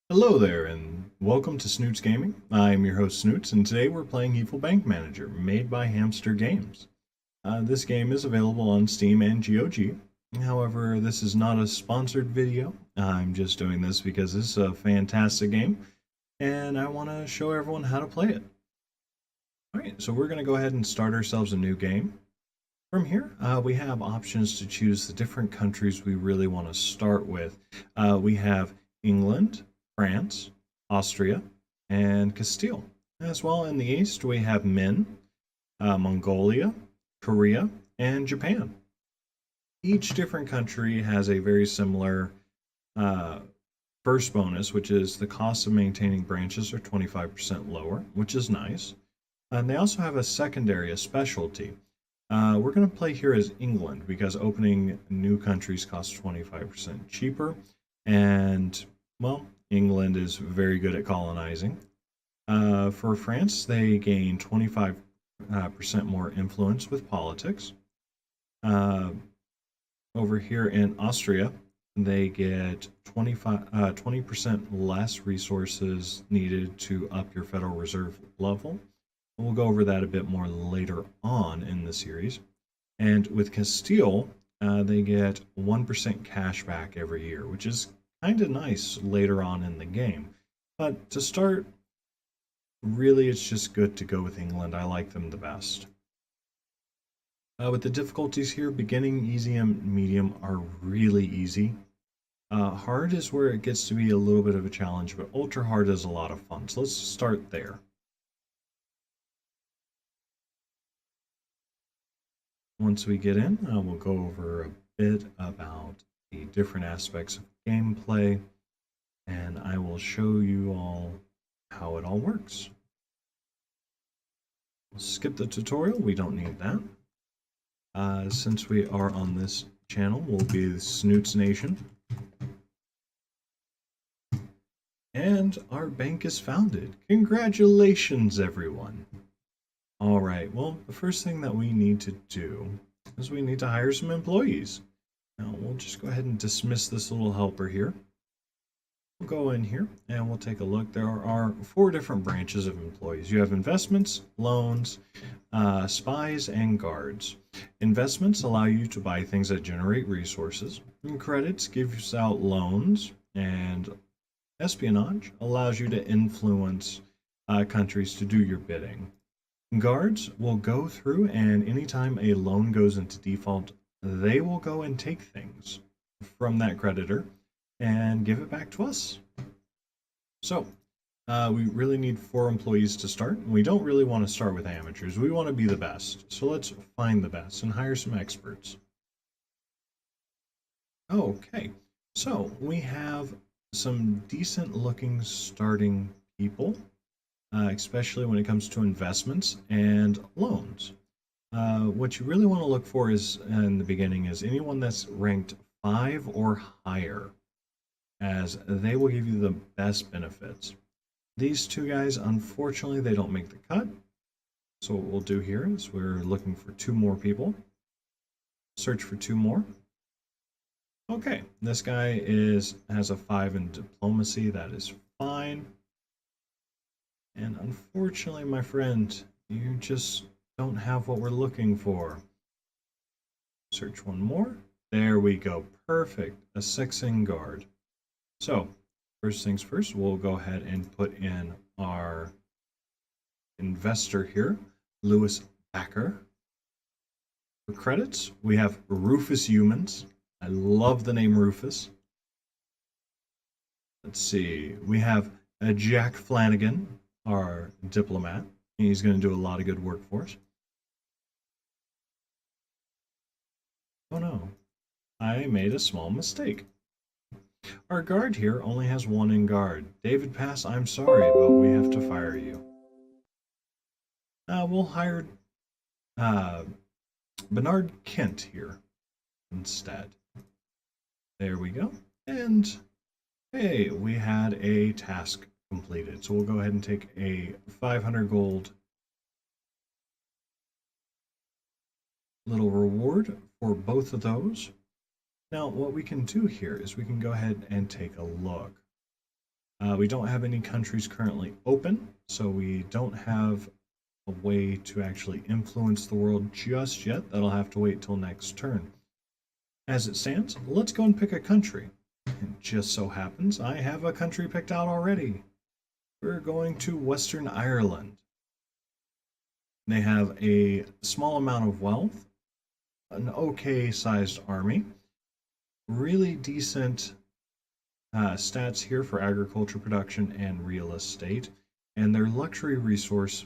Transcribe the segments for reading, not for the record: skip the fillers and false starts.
Hello there, and welcome to Snootz Gaming. I'm your host Snootz, and today we're playing Evil Bank Manager, made by Hamster Games. This game is available on Steam and GOG. However, this is not a sponsored video. I'm just doing this because this is a fantastic game, and I want to show everyone how to play it. Alright, so we're going to go ahead and start ourselves a new game. From here, we have options to choose the different countries we really want to start with. We have England, France, Austria, and Castile. As well in the east, we have Min, Mongolia, Korea, and Japan. Each different country has a very similar uh, first bonus, which is the cost of maintaining branches are 25% lower, which is nice. And they also have a secondary, a specialty. We're going to play here as England because opening new countries costs 25% cheaper. And, well, England is very good at colonizing. For France, they gain 25% more influence with politics. Uh, Over here in Austria, they get 20% less resources needed to up your Federal Reserve level. We'll go over that a bit more later on in the series. And with Castile, they get 1% cash back every year, which is kind of nice later on in the game. But to start, really, it's just good to go with England. I like them the best. With the difficulties here, beginning, easy, and medium are really easy. Hard is where it gets to be a little bit of a challenge, but ultra hard is a lot of fun. So let's start there. Once we get in, we'll go over a bit about the different aspects of gameplay, and I will show you all how it all works. We'll skip the tutorial, we don't need that. Since we are on this channel, we'll be the Snootz Nation. And our bank is founded. Congratulations, everyone! Alright, well, the first thing that we need to do is we need to hire some employees. Now, we'll just go ahead and dismiss this little helper here. We'll go in here and we'll take a look. There are 4 different branches of employees. You have investments, loans, spies, and guards. Investments allow you to buy things that generate resources. And credits gives out loans, and espionage allows you to influence countries to do your bidding. Guards will go through, and anytime a loan goes into default, they will go and take things from that creditor and give it back to us. So, we really need 4 employees to start. We don't really want to start with amateurs. We want to be the best. So let's find the best and hire some experts. Okay, so we have some decent looking starting people, especially when it comes to investments and loans. What you really want to look for is in the beginning is anyone that's ranked 5 or higher, as they will give you the best benefits. These 2 guys, unfortunately, they don't make the cut. So what we'll do here is we're looking for 2 more people. Search for 2 more. Okay, this guy has a 5 in diplomacy. That is fine. And unfortunately, my friend, you just don't have what we're looking for. Search 1 more. There we go. Perfect. A 6 in guard. So, first things first, we'll go ahead and put in our investor here, Lewis Backer. For credits, we have Rufus Humans. I love the name Rufus. Let's see. We have Jack Flanagan, our diplomat. He's going to do a lot of good work for us. Oh no, I made a small mistake. Our guard here only has 1 in guard. David Pass, I'm sorry, but we have to fire you. We'll hire Bernard Kent here instead. There we go. And hey, we had a task completed. So we'll go ahead and take a 500 gold little reward for both of those. Now, what we can do here is we can go ahead and take a look. We don't have any countries currently open, so we don't have a way to actually influence the world just yet. That'll have to wait till next turn. As it stands, let's go and pick a country. It just so happens I have a country picked out already. We're going to Western Ireland. They have a small amount of wealth, an okay sized army, really decent stats here for agriculture production and real estate, and their luxury resource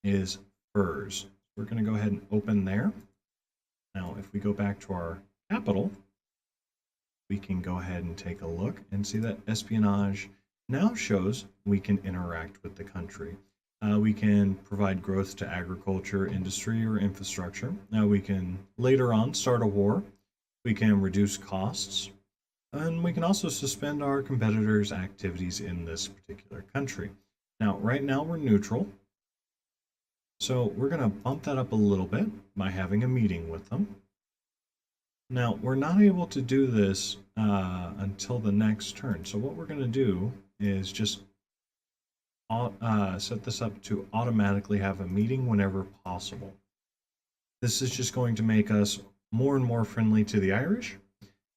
is furs. We're going to go ahead and open there. Now, if we go back to our capital, we can go ahead and take a look and see that espionage now shows we can interact with the country. We can provide growth to agriculture, industry, or infrastructure. Now we can later on start a war. We can reduce costs. And we can also suspend our competitors' activities in this particular country. Now, right now we're neutral. So we're going to bump that up a little bit by having a meeting with them. Now, we're not able to do this until the next turn. So what we're going to do is just set this up to automatically have a meeting whenever possible. This is just going to make us more and more friendly to the Irish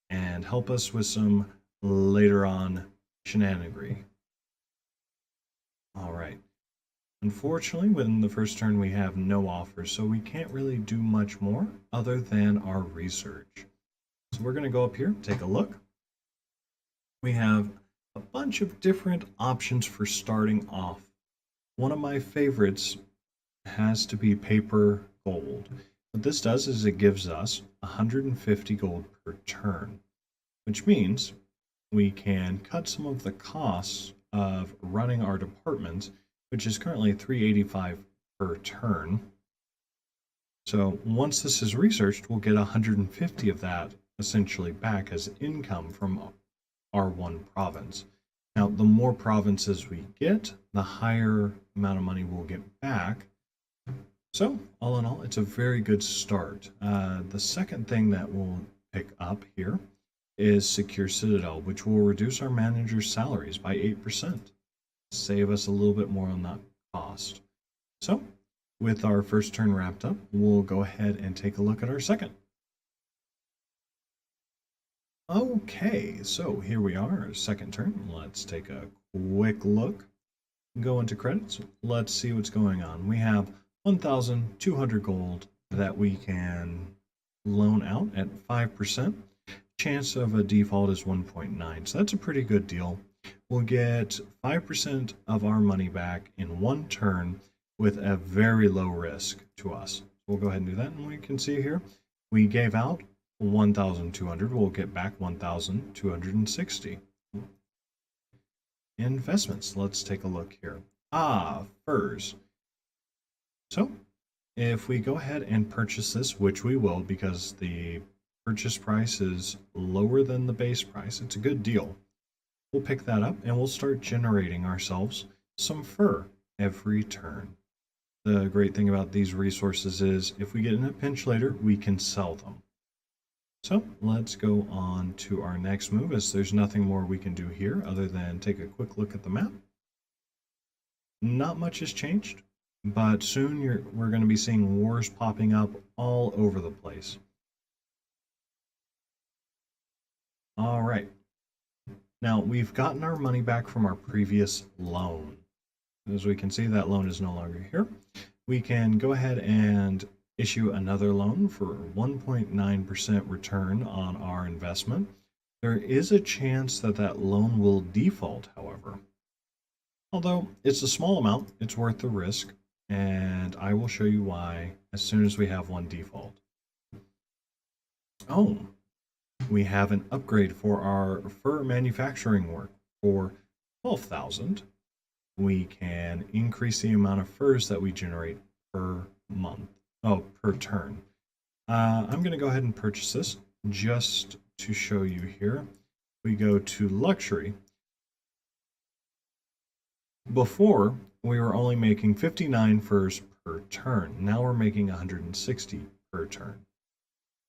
and help us with some later on shenanigery. All right. Unfortunately, within the first turn, we have no offers, so we can't really do much more other than our research. So we're going to go up here, take a look. We have a bunch of different options for starting off. One of my favorites has to be paper gold. What this does is it gives us 150 gold per turn, which means we can cut some of the costs of running our department, which is currently 385 per turn. So once this is researched, we'll get 150 of that essentially back as income from our one province. Now, the more provinces we get, the higher amount of money we'll get back. So, all in all, it's a very good start. The second thing that we'll pick up here is Secure Citadel, which will reduce our manager's salaries by 8%. Save us a little bit more on that cost. So, with our first turn wrapped up, we'll go ahead and take a look at our second. Okay, so here we are, our second turn. Let's take a quick look. Go into credits. Let's see what's going on. We have 1,200 gold that we can loan out at 5%. Chance of a default is 1.9, so that's a pretty good deal. We'll get 5% of our money back in one turn with a very low risk to us. We'll go ahead and do that, and we can see here we gave out 1,200. We'll get back 1,260. Investments. Let's take a look here. Furs. So if we go ahead and purchase this, which we will because the purchase price is lower than the base price, it's a good deal. We'll pick that up and we'll start generating ourselves some fur every turn. The great thing about these resources is if we get in a pinch later, we can sell them. So let's go on to our next move, as there's nothing more we can do here other than take a quick look at the map. Not much has changed, but soon we're going to be seeing wars popping up all over the place. All right. Now, we've gotten our money back from our previous loan. As we can see, that loan is no longer here. We can go ahead and issue another loan for 1.9% return on our investment. There is a chance that that loan will default, however. Although it's a small amount, it's worth the risk, and I will show you why as soon as we have one default. Oh, we have an upgrade for our fur manufacturing work for 12,000. We can increase the amount of furs that we generate per month. Per turn. I'm going to go ahead and purchase this just to show you here. We go to luxury. Before, we were only making 59 furs per turn. Now we're making 160 per turn.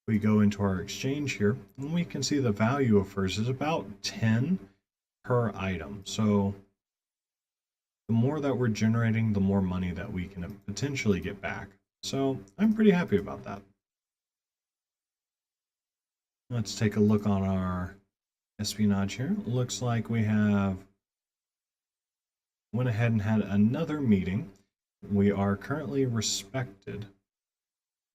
We go into our exchange here, and we can see the value of furs is about 10 per item. So the more that we're generating, the more money that we can potentially get back. So I'm pretty happy about that. Let's take a look on our espionage here. Looks like we have went ahead and had another meeting. We are currently respected.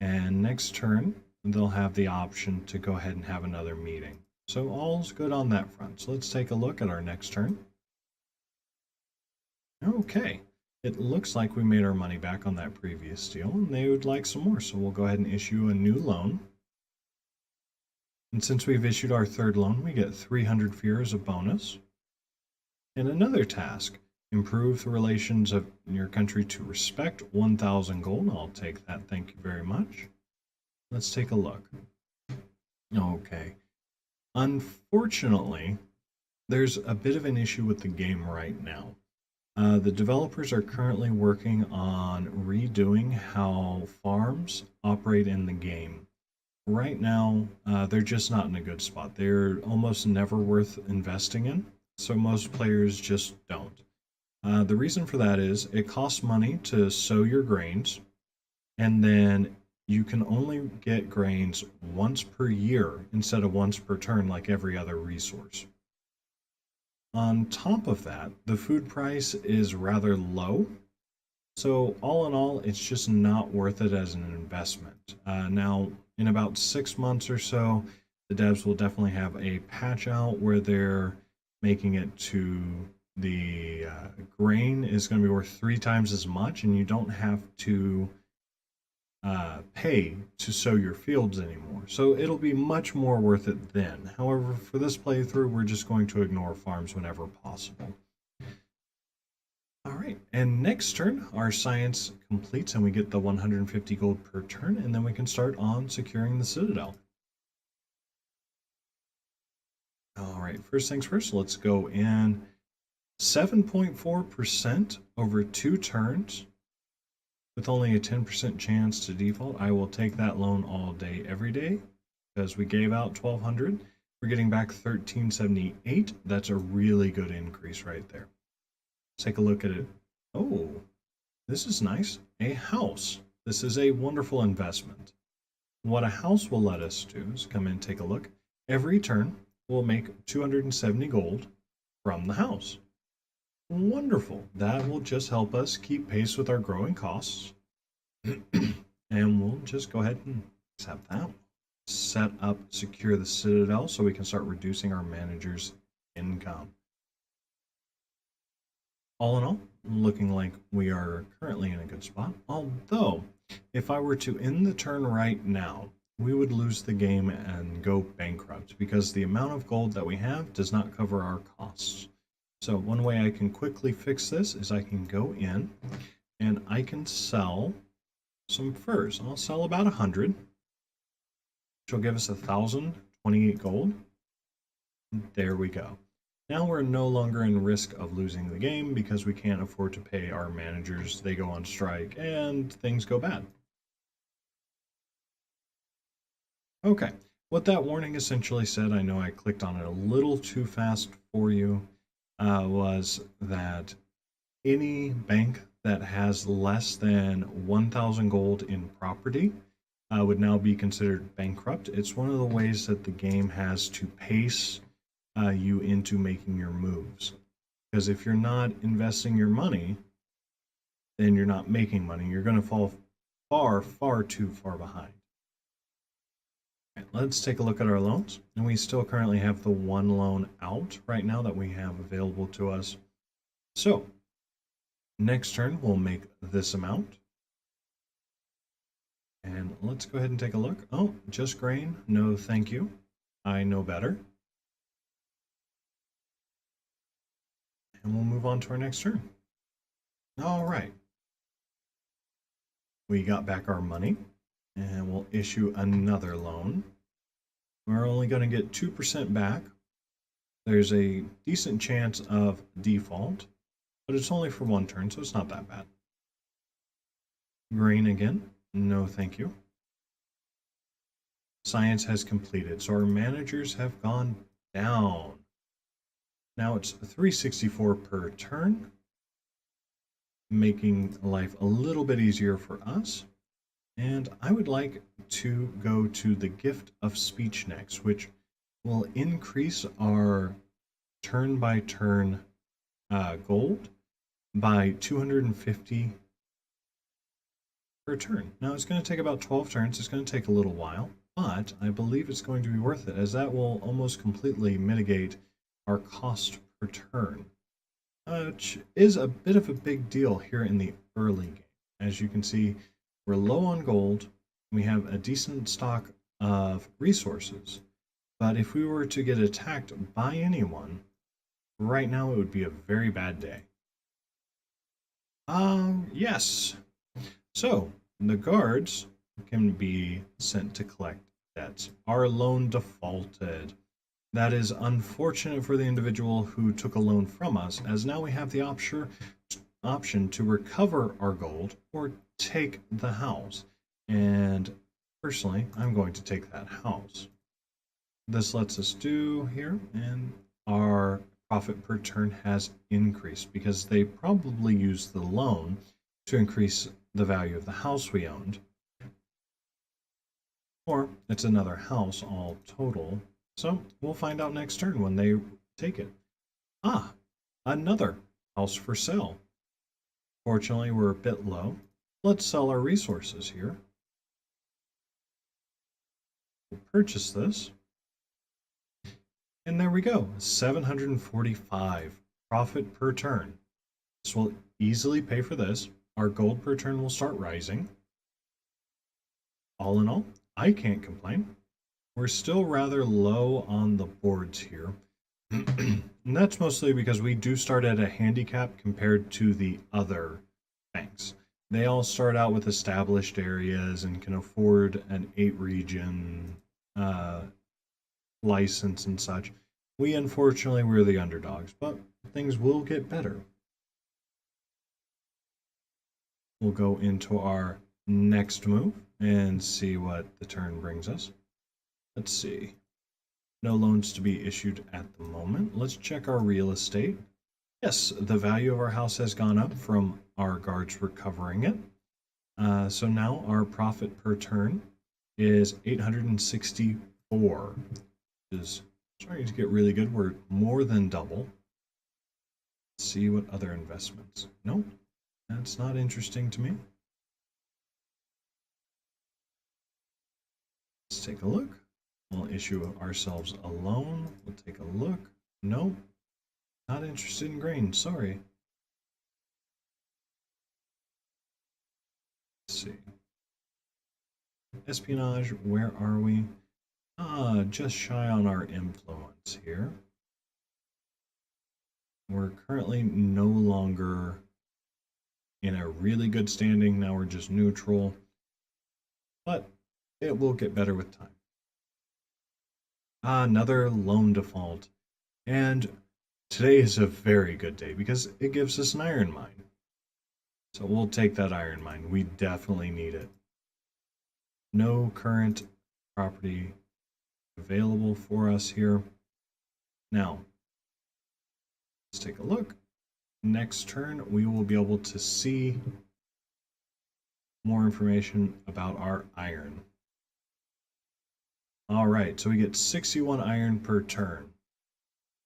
And next turn, they'll have the option to go ahead and have another meeting. So all's good on that front. So let's take a look at our next turn. Okay, it looks like we made our money back on that previous deal, and they would like some more. So we'll go ahead and issue a new loan. And since we've issued our third loan, we get 300 fear as a bonus. And another task, improve the relations of your country to respect, 1,000 gold. I'll take that, thank you very much. Let's take a look. Okay. Unfortunately, there's a bit of an issue with the game right now. The developers are currently working on redoing how farms operate in the game. Right now, they're just not in a good spot. They're almost never worth investing in, so most players just don't. The reason for that is it costs money to sow your grains, and then you can only get grains once per year instead of once per turn like every other resource. On top of that, the food price is rather low, so all in all, it's just not worth it as an investment. Now, in about 6 months or so, the devs will definitely have a patch out where they're making it to the grain is going to be worth 3 times as much, and you don't have to pay to sow your fields anymore. So it'll be much more worth it then. However, for this playthrough, we're just going to ignore farms whenever possible. All right, and next turn, our science completes and we get the 150 gold per turn, and then we can start on securing the citadel. All right, first things first, let's go in 7.4% over 2 turns with only a 10% chance to default. I will take that loan all day, every day, because we gave out 1,200. We're getting back 1,378. That's a really good increase right there. Let's take a look at it. Oh, this is nice. A house. This is a wonderful investment. What a house will let us do is come in and take a look. Every turn, we'll make 270 gold from the house. Wonderful. That will just help us keep pace with our growing costs. And we'll just go ahead and accept that. Set up secure the citadel so we can start reducing our manager's income. All in all, looking like we are currently in a good spot. Although, if I were to end the turn right now, we would lose the game and go bankrupt because the amount of gold that we have does not cover our costs. So one way I can quickly fix this is I can go in and I can sell some furs. I'll sell about 100, which will give us 1,028 gold. There we go. Now we're no longer in risk of losing the game because we can't afford to pay our managers. They go on strike and things go bad. Okay, what that warning essentially said, I know I clicked on it a little too fast for you, was that any bank that has less than 1,000 gold in property would now be considered bankrupt. It's one of the ways that the game has to pace you into making your moves. Because if you're not investing your money, then you're not making money. You're going to fall far too far behind. Right, let's take a look at our loans. And we still currently have the one loan out right now that we have available to us. So next turn, we'll make this amount. And let's go ahead and take a look. Oh, just grain. No, thank you. I know better. And we'll move on to our next turn. All right. We got back our money, and we'll issue another loan. We're only going to get 2% back. There's a decent chance of default, but it's only for 1 turn, so it's not that bad. Grain again. No, thank you. Science has completed, so our managers have gone down. Now it's 364 per turn, making life a little bit easier for us. And I would like to go to the Gift of Speech next, which will increase our turn-by-turn gold by 250 per turn. Now it's going to take about 12 turns. It's going to take a little while, but I believe it's going to be worth it, as that will almost completely mitigate our cost per turn, which is a bit of a big deal here in the early game. As you can see, we're low on gold. We have a decent stock of resources, but if we were to get attacked by anyone, right now it would be a very bad day. Yes. So, the guards can be sent to collect debts. Our loan defaulted. That is unfortunate for the individual who took a loan from us, as now we have the option to recover our gold or take the house. And personally, I'm going to take that house. This lets us do here, and our profit per turn has increased because they probably used the loan to increase the value of the house we owned. Or it's another house all total. So we'll find out next turn when they take it. Ah, another house for sale. Fortunately, we're a bit low. Let's sell our resources here. We'll purchase this. And there we go, 745 profit per turn. This will easily pay for this. Our gold per turn will start rising. All in all, I can't complain. We're still rather low on the boards here. And that's mostly because we do start at a handicap compared to the other banks. They all start out with established areas and can afford an 8-region license and such. We unfortunately were the underdogs, but things will get better. We'll go into our next move and see what the turn brings us. Let's see. No loans to be issued at the moment. Let's check our real estate. Yes, the value of our house has gone up from our guards recovering it. So now our profit per turn is 864, which is starting to get really good. We're more than double. Let's see what other investments. Nope, that's not interesting to me. Let's take a look. We'll issue ourselves a loan. We'll take a look. Nope, not interested in grain. Sorry. Let's see. Espionage, where are we? Just shy on our influence here. We're currently no longer in a really good standing. Now we're just neutral, but it will get better with time. Another loan default. And today is a very good day because it gives us an iron mine. So we'll take that iron mine. We definitely need it. No current property available for us here. Now, let's take a look. Next turn, we will be able to see more information about our iron. All right, so we get 61 iron per turn.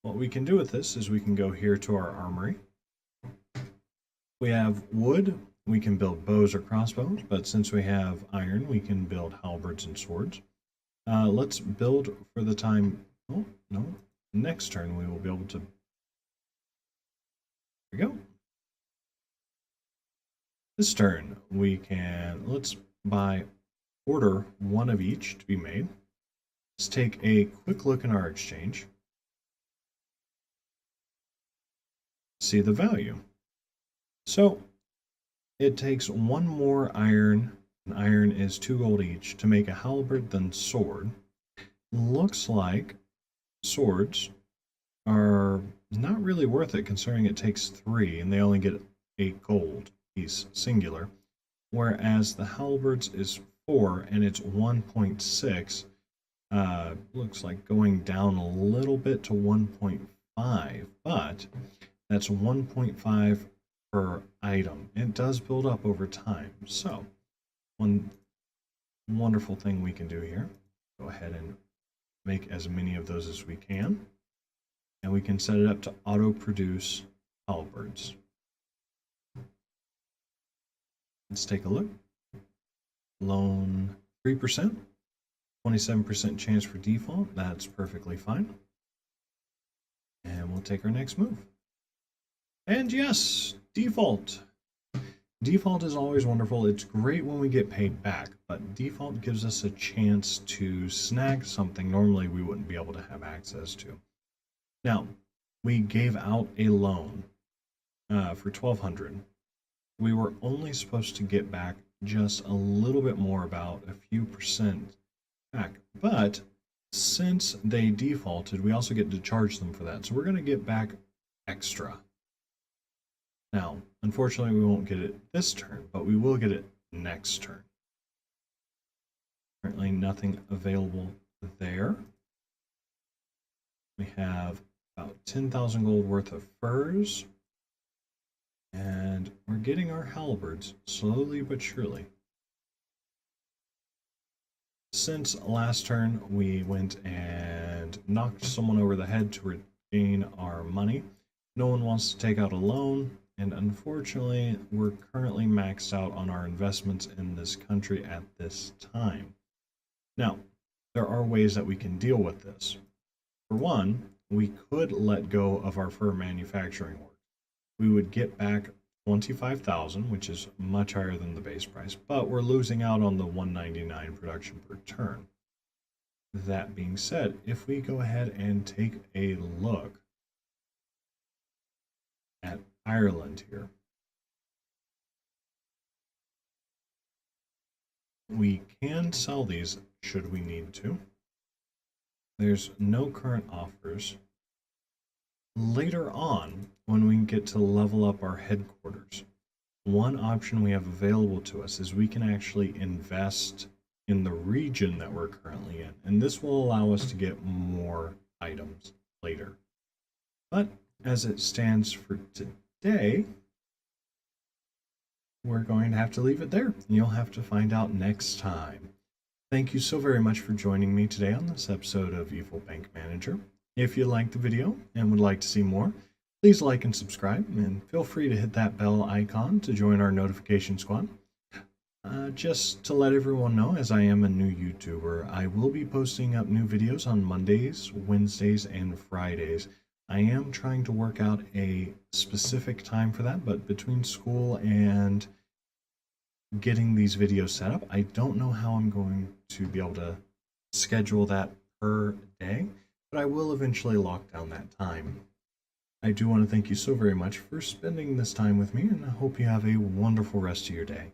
What we can do with this is we can go here to our armory. We have wood. We can build bows or crossbows, but since we have iron, we can build halberds and swords. Let's build for the time. Oh, no. Next turn, we will be able to. There we go. This turn, we can. Let's order one of each to be made. Let's take a quick look in our exchange. See the value. So it takes one more iron, and iron is 2 gold each, to make a halberd then sword. Looks like swords are not really worth it considering it takes 3 and they only get 8 gold piece singular, whereas the halberds is 4 and it's 1.6. Looks like going down a little bit to 1.5. 1.5, but that's 1.5 per item. It does build up over time. So one wonderful thing we can do here, go ahead and make as many of those as we can, and we can set it up to auto produce halberds. Let's take a look. Loan 3%, 27% chance for default. That's perfectly fine. And we'll take our next move. And yes, default. Default is always wonderful. It's great when we get paid back, but default gives us a chance to snag something normally we wouldn't be able to have access to. Now, we gave out a loan for $1,200. We were only supposed to get back just a little bit more, about a few percent back. But since they defaulted, we also get to charge them for that. So we're going to get back extra. Now, unfortunately, we won't get it this turn, but we will get it next turn. Currently, nothing available there. We have about 10,000 gold worth of furs. And we're getting our halberds slowly but surely. Since last turn, we went and knocked someone over the head to regain our money. No one wants to take out a loan, and unfortunately, we're currently maxed out on our investments in this country at this time. Now, there are ways that we can deal with this. For one, we could let go of our fur manufacturing work. We would get back 25,000, which is much higher than the base price, but we're losing out on the 199 production per turn. That being said, if we go ahead and take a look at Ireland here, we can sell these should we need to. There's no current offers. Later on, when we get to level up our headquarters, one option we have available to us is we can actually invest in the region that we're currently in, and this will allow us to get more items later. But as it stands for today, we're going to have to leave it there. You'll have to find out next time. Thank you so very much for joining me today on this episode of Evil Bank Manager. If you liked the video and would like to see more, please like and subscribe, and feel free to hit that bell icon to join our notification squad. Just to let everyone know, as I am a new YouTuber, I will be posting up new videos on Mondays, Wednesdays, and Fridays. I am trying to work out a specific time for that, but between school and getting these videos set up, I don't know how I'm going to be able to schedule that per day, but I will eventually lock down that time. I do want to thank you so very much for spending this time with me, and I hope you have a wonderful rest of your day.